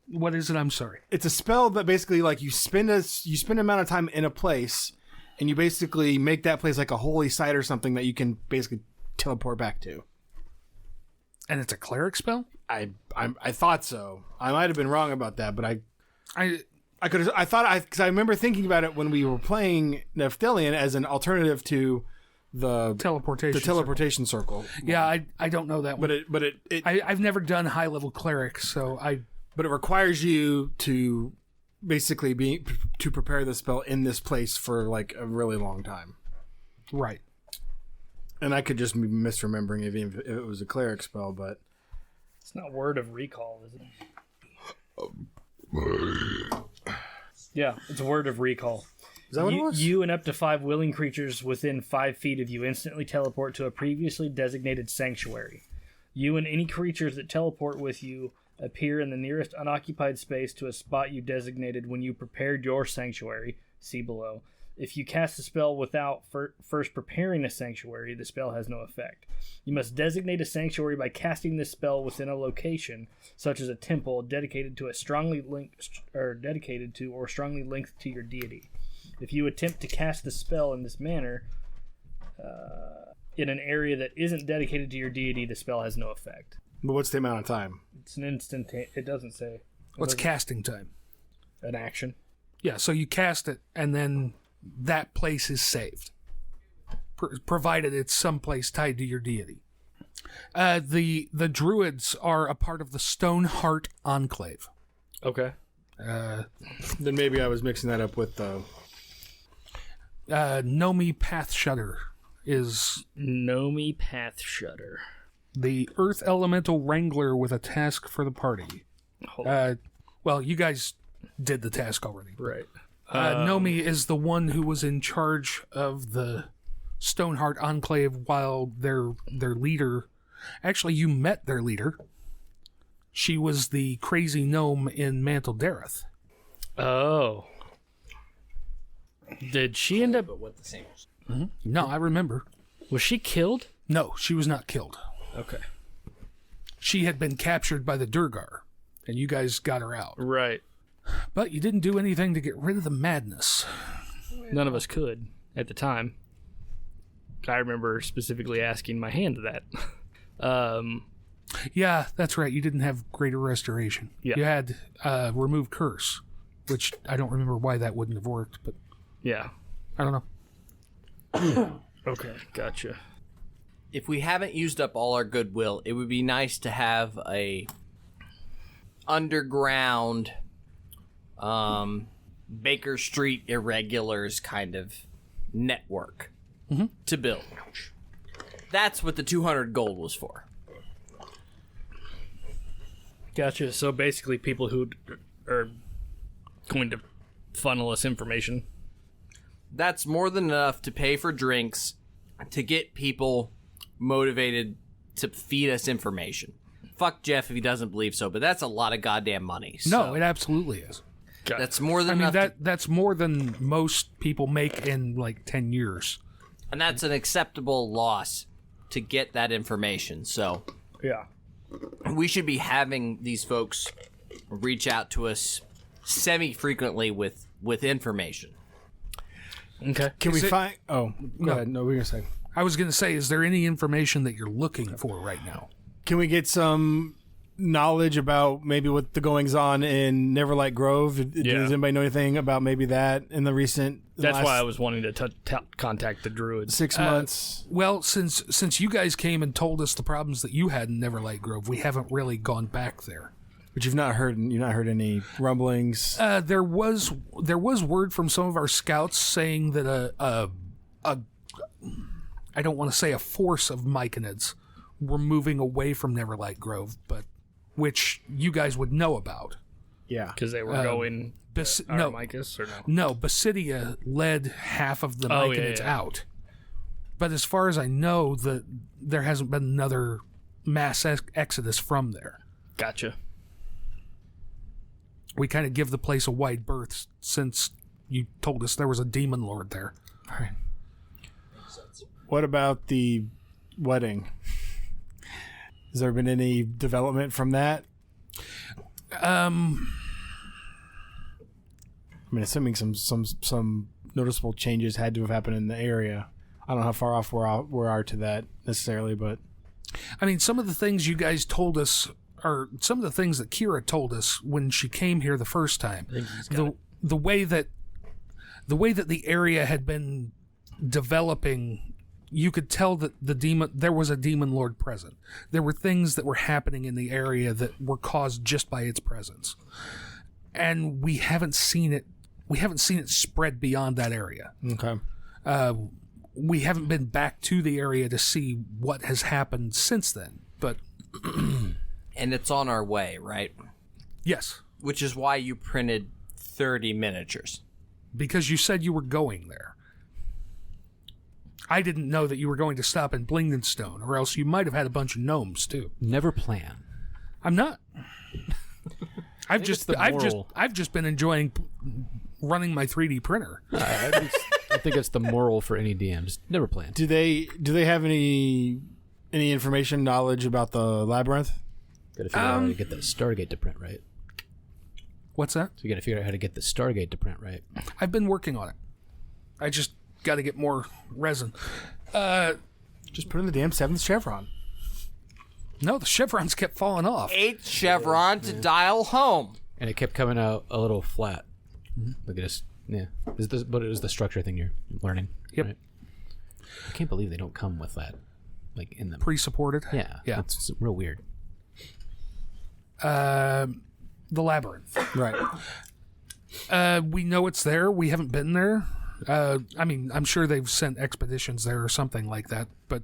What is it? I'm sorry. It's a spell that basically, like, you spend an amount of time in a place, and you basically make that place like a holy site or something that you can basically teleport back to. And it's a cleric spell? I thought so. I might have been wrong about that, but I remember thinking about it when we were playing Nephthalion as an alternative to the teleportation circle. Yeah, I don't know that one. But I've never done high level cleric, so But it requires you to basically to prepare the spell in this place for like a really long time. Right. And I could just be misremembering if it was a cleric spell, but it's not Word of Recall, is it? Yeah, it's a Word of Recall. Is that what it was? You and up to 5 willing creatures within 5 feet of you instantly teleport to a previously designated sanctuary. You and any creatures that teleport with you appear in the nearest unoccupied space to a spot you designated when you prepared your sanctuary. See below. If you cast a spell without first preparing a sanctuary, the spell has no effect. You must designate a sanctuary by casting this spell within a location, such as a temple dedicated to or strongly linked to your deity. If you attempt to cast the spell in this manner, in an area that isn't dedicated to your deity, the spell has no effect. But what's the amount of time? It's an instant. It doesn't say. What's casting time? An action. Yeah, so you cast it, and then that place is saved, provided it's someplace tied to your deity. The druids are a part of the Stoneheart Enclave. Okay. Then maybe I was mixing that up with the... Nomi Pathshudder is... Nomi Pathshudder. The Earth Elemental Wrangler with a task for the party. Well, you guys did the task already. Right. Nomi is the one who was in charge of the Stoneheart Enclave while their leader... Actually, you met their leader. She was the crazy gnome in Mantle Dareth. Oh. Did she end up... Mm-hmm. No, I remember. Was she killed? No, she was not killed. Okay. She had been captured by the Durgar, and you guys got her out. Right. But you didn't do anything to get rid of the madness. None of us could at the time. I remember specifically asking my hand to that. Yeah, that's right. You didn't have Greater Restoration. Yeah. You had Remove Curse, which I don't remember why that wouldn't have worked, but Yeah. I don't know. Okay, gotcha. If we haven't used up all our goodwill, it would be nice to have a underground Baker Street Irregulars kind of network to build. That's what the 200 gold was for. Gotcha. So basically, people who are going to funnel us information. That's more than enough to pay for drinks, to get people motivated to feed us information. Fuck Jeff if he doesn't believe so, but that's a lot of goddamn money. No, it absolutely is. That's more than I mean, enough. that's more than most people make in like 10 years. And that's an acceptable loss to get that information. So Yeah. we should be having these folks reach out to us semi-frequently with information. Okay. Can we Is it- find? Oh, go ahead. No, we're gonna say. I was going to say, is there any information that you're looking for right now? Can we get some knowledge about maybe what the goings on in Neverlight Grove? Yeah. Does anybody know anything about maybe that in the recent? That's last why I was wanting to contact the druids. 6 months. Well, since you guys came and told us the problems that you had in Neverlight Grove, we haven't really gone back there. But you've not heard any rumblings. There was word from some of our scouts saying that I don't want to say a force of Myconids were moving away from Neverlight Grove, but which you guys would know about. Yeah. Because they were going No, Armicus or no? no, Basidia led half of the Oh, Myconids yeah. out. But as far as I know, there hasn't been another mass exodus from there. Gotcha. We kind of give the place a wide berth since you told us there was a demon lord there. What about the wedding? Has there been any development from that? I mean, assuming some noticeable changes had to have happened in the area. I don't know how far off we are to that necessarily, but I mean, some of the things you guys told us, or some of the things that Kira told us when she came here the first time, the way that the area had been developing, you could tell that there was a demon lord present. There were things that were happening in the area that were caused just by its presence, and we haven't seen it. We haven't seen it spread beyond that area. okay. We haven't been back to the area to see what has happened since then. But And it's on our way, right? yes, Which is why you printed 30 miniatures. because you said you were going there. I didn't know that you were going to stop in Blingdenstone, or else you might have had a bunch of gnomes too. Never plan. I'm not. I've just the moral. I've just been enjoying running my 3D printer. I think it's the moral for any DMs. Never plan. Do they have any information, knowledge about the labyrinth? Got to figure out how to get the Stargate to print right. What's that? So you got to figure out how to get the Stargate to print right. I've been working on it. I just got to get more resin. Just put in the damn 7th chevron. No, the chevrons kept falling off. 8th chevron to dial home. And it kept coming out a little flat. Look at this. Yeah. But it was the structure thing you're learning. Yep. Right? I can't believe they don't come with that. Like in them. Pre-supported. Yeah. Yeah. It's real weird. The Labyrinth. Right. We know it's there. We haven't been there. I mean, I'm sure they've sent expeditions there or something like that. But,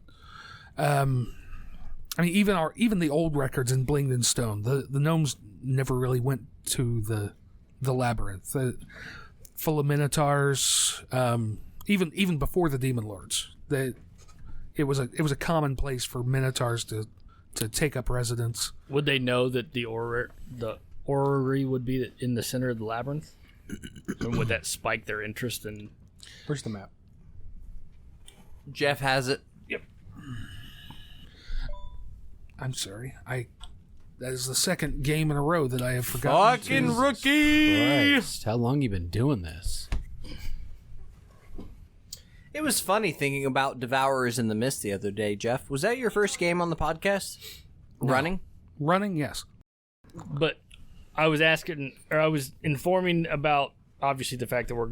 I mean, even the old records in Blingdenstone, the gnomes never really went to the Labyrinth. Full of minotaurs. Even before the demon lords, it was a common place for minotaurs to take up residence. Would they know that the orrery would be in the center of the labyrinth? And would that spike their interest in? Where's the map? Jeff has it. I'm sorry. That is the second game in a row that I have forgotten. Fucking rookie! Christ, how long you been doing this? It was funny thinking about Devourers in the Mist the other day, Jeff. Was that your first game on the podcast? Running? Running, yes. But I was asking, or I was informing about obviously the fact that we're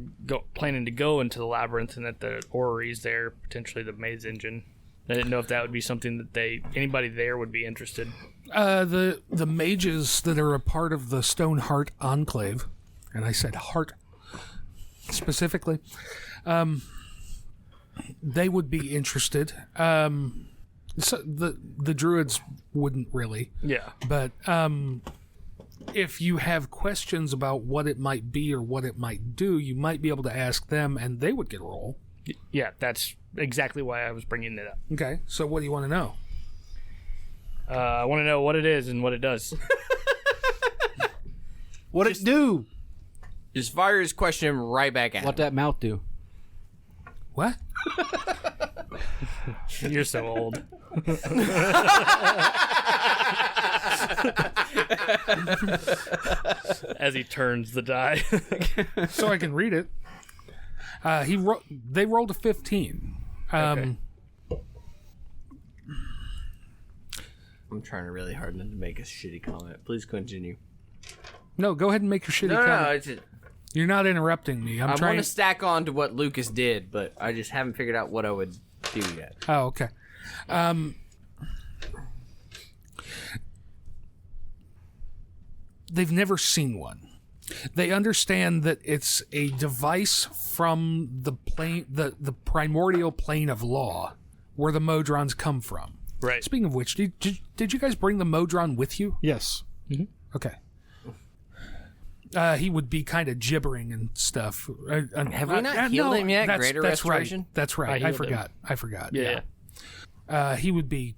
planning to go into the labyrinth and that the orrery is there, potentially the maze engine. I didn't know if that would be something that anybody there would be interested. The mages that are a part of the Stoneheart Enclave, and I said heart specifically, they would be interested. So the druids wouldn't really. Yeah. But if you have questions about what it might be or what it might do, you might be able to ask them, and they would get a roll. Yeah, that's exactly why I was bringing it up. Okay, so what do you want to know? I want to know what it is and what it does. What it do? Just fire his question right back at What him. that mouth do? What? You're so old. As he turns the die. So I can read it. They rolled a 15. Okay. I'm trying really hard not to make a shitty comment. Please continue. No, go ahead and make your shitty No, comment. it's just, You're not interrupting me. I I'm want trying to stack on to what Lucas did, but I just haven't figured out what I would do yet. Oh, okay. They've never seen one. They understand that it's a device from the plane, the primordial plane of law, where the Modrons come from. Right. Speaking of which, did you guys bring the Modron with you? Yes. Okay. He would be kind of gibbering and stuff. Have we not healed him yet? Greater that's restoration? Right. That's right. I healed him. forgot. Yeah. He would be.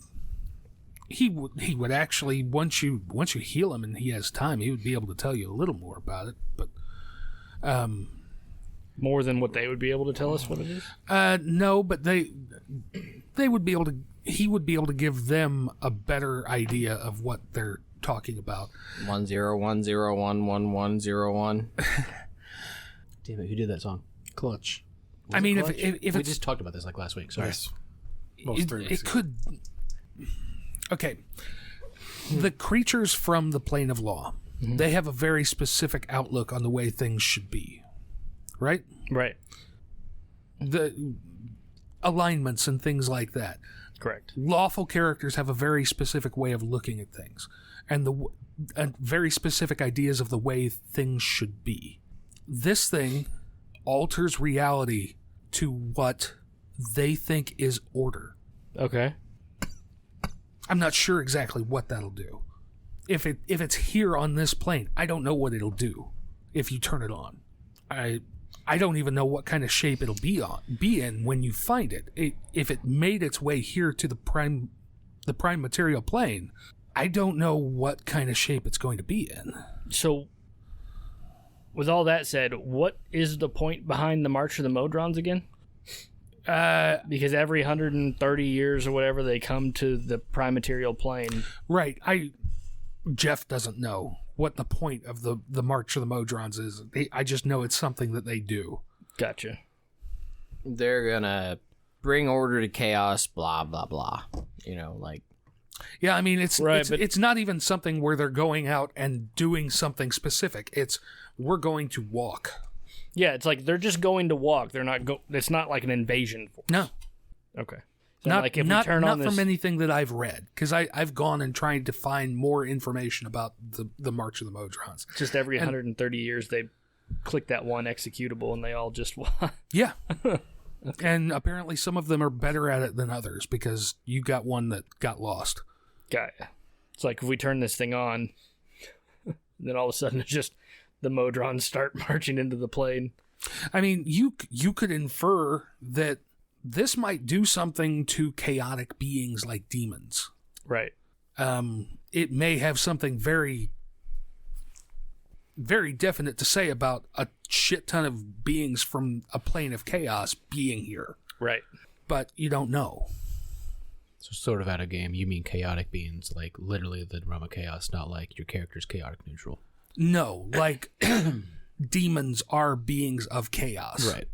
He would actually once you heal him and he has time, he would be able to tell you a little more about it. But More than what they would be able to tell us what it is? no, but they would be able to. He would be able to give them a better idea of what they're talking about. 101011101. Damn it! Who did that song? Clutch. I mean, if We it's just talked about this like last week. Sorry. Yes. Well, it's 3 weeks it ago. could. Okay, the creatures from the plane of law, they have a very specific outlook on the way things should be, right? Right. The alignments and things like that. Correct. Lawful characters have a very specific way of looking at things, and very specific ideas of the way things should be. This thing alters reality to what they think is order. Okay. I'm not sure exactly what that'll do. If it's here on this plane, I don't know what it'll do if you turn it on. I don't even know what kind of shape it'll be in when you find it. If it made its way here to the prime material plane, I don't know what kind of shape it's going to be in. So, with all that said, what is the point behind the March of the Modrons again? Because every 130 years or whatever, they come to the prime material plane. Right. Jeff doesn't know what the point of the March of the Modrons is. I just know it's something that they do. Gotcha. They're gonna bring order to chaos, blah, blah, blah. You know, like... Yeah, I mean, it's Right, but- it's not even something where they're going out and doing something specific. It's, we're going to walk. Yeah, it's like they're just going to walk. They're not it's not like an invasion force. No. Okay. So Not, like if not, we turn not on this, from anything that I've read, because I've gone and tried to find more information about the March of the Modrons. just every 130 years they click that one executable and they all just walk. Yeah. And apparently some of them are better at it than others, because you got one that got lost. Got ya. It's like if we turn this thing on, then all of a sudden it's just the Modrons start marching into the plane. I mean, you could infer that this might do something to chaotic beings like demons. Right. It may have something very, very definite to say about a shit ton of beings from a plane of chaos being here, Right. but you don't know. So sort of out of game, you mean chaotic beings, like literally the realm of chaos, not like your character's chaotic neutral. No, like demons are beings of chaos. Right.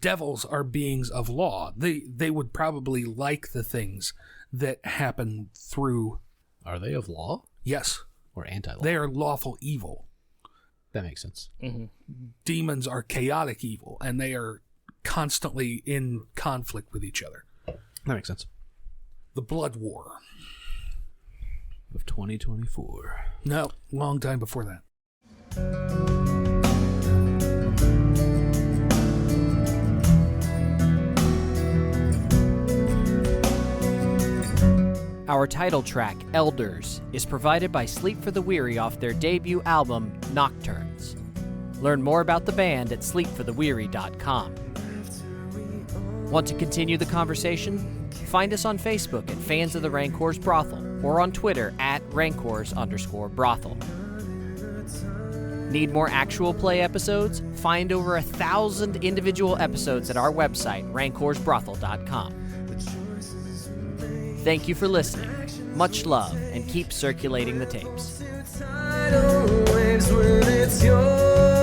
Devils are beings of law. They would probably like the things that happen through. Are they of law Yes, or anti-law? they are lawful evil. That makes sense. Demons are chaotic evil, and they are constantly in conflict with each other. That makes sense. The Blood War. Of 2024. No, long time before that. Our title track, Elders, is provided by Sleep for the Weary off their debut album, Nocturnes. Learn more about the band at sleepfortheweary.com. Want to continue the conversation? Find us on Facebook at Fans of the Rancor's Brothel or on Twitter at Rancors_Brothel. Need more actual play episodes? Find over 1,000 individual episodes at our website, rancorsbrothel.com. Thank you for listening. Much love, and keep circulating the tapes. Tidal waves when it's yours.